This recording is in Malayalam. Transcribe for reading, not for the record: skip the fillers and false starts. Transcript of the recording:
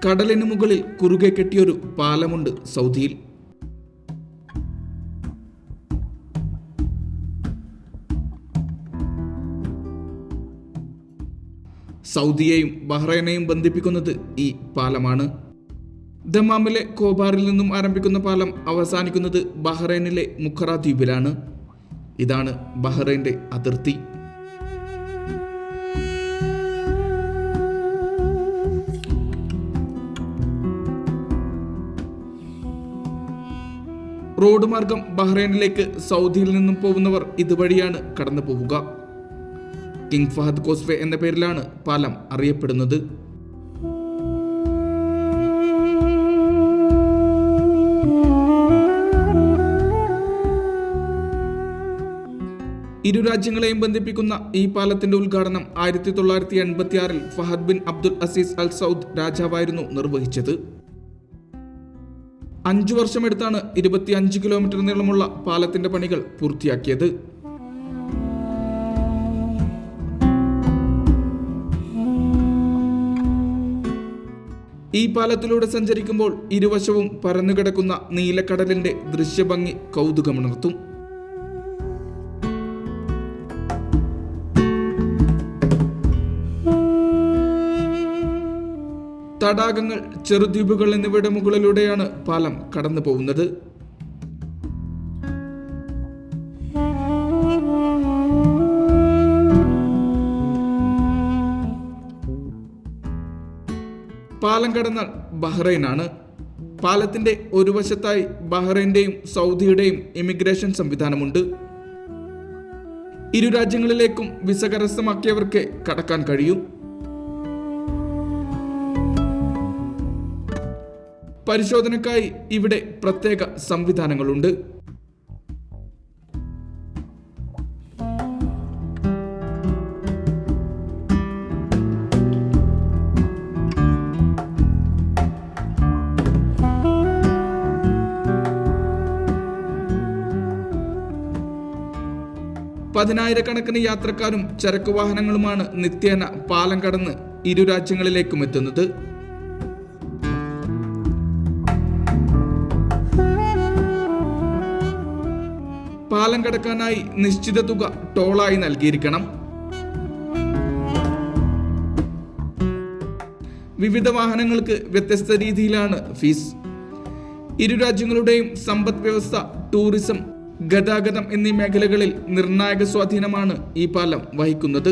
കടലിന് മുകളിൽ കുറുകെ കെട്ടിയൊരു പാലമുണ്ട് സൗദിയിൽ. സൗദിയെയും ബഹ്റൈനെയും ബന്ധിപ്പിക്കുന്നത് ഈ പാലമാണ്. ദമാമിലെ കോബാറിൽ നിന്നും ആരംഭിക്കുന്ന പാലം അവസാനിക്കുന്നത് ബഹ്റൈനിലെ മുഖറ ദ്വീപിലാണ്. ഇതാണ് ബഹ്റൈന്റെ അതിർത്തി. റോഡ് മാർഗം ബഹ്റൈനിലേക്ക് സൗദിയിൽ നിന്നും പോകുന്നവർ ഇതുവഴിയാണ് കടന്നു പോവുക. കിങ് ഫഹദ് കോസ്വേ എന്ന പേരിലാണ് പാലം അറിയപ്പെടുന്നത്. ഇരു രാജ്യങ്ങളെയും ബന്ധിപ്പിക്കുന്ന ഈ പാലത്തിന്റെ ഉദ്ഘാടനം 1986 Fahad bin Abdul Azeez Al Saud രാജാവായിരുന്നു നിർവഹിച്ചത്. 5 വർഷമെടുത്താണ് 25 കിലോമീറ്റർ നീളമുള്ള പാലത്തിന്റെ പണികൾ പൂർത്തിയാക്കിയത്. ഈ പാലത്തിലൂടെ സഞ്ചരിക്കുമ്പോൾ ഇരുവശവും പരന്നുകിടക്കുന്ന നീലക്കടലിന്റെ ദൃശ്യഭംഗി കൗതുകമുണർത്തും. തടാകങ്ങൾ, ചെറുദ്വീപുകൾ എന്നിവയുടെ മുകളിലൂടെയാണ് പാലം കടന്നു പോകുന്നത്. പാലം കടന്നാൽ ബഹ്റൈനാണ്. പാലത്തിന്റെ ഒരു വശത്തായി ബഹ്റൈന്റെയും സൗദിയുടെയും ഇമിഗ്രേഷൻ സംവിധാനമുണ്ട്. ഇരു രാജ്യങ്ങളിലേക്കും വിസ കരസ്ഥമാക്കിയവർക്ക് കടക്കാൻ കഴിയും. പരിശോധനയ്ക്കായി ഇവിടെ പ്രത്യേക സംവിധാനങ്ങളുണ്ട്. പതിനായിരക്കണക്കിന് യാത്രക്കാരും ചരക്ക് വാഹനങ്ങളുമാണ് നിത്യേന പാലം കടന്ന് ഇരു രാജ്യങ്ങളിലേക്കും എത്തുന്നത്. പാലം കടക്കാനായി നിശ്ചിത തുക ടോളായി നൽകിയിരിക്കണം. വിവിധ വാഹനങ്ങൾക്ക് വ്യത്യസ്ത രീതിയിലാണ് ഫീസ്. ഇരു രാജ്യങ്ങളുടെയും സമ്പദ് വ്യവസ്ഥ, ടൂറിസം, ഗതാഗതം എന്നീ മേഖലകളിൽ നിർണായക സ്വാധീനമാണ് ഈ പാലം വഹിക്കുന്നത്.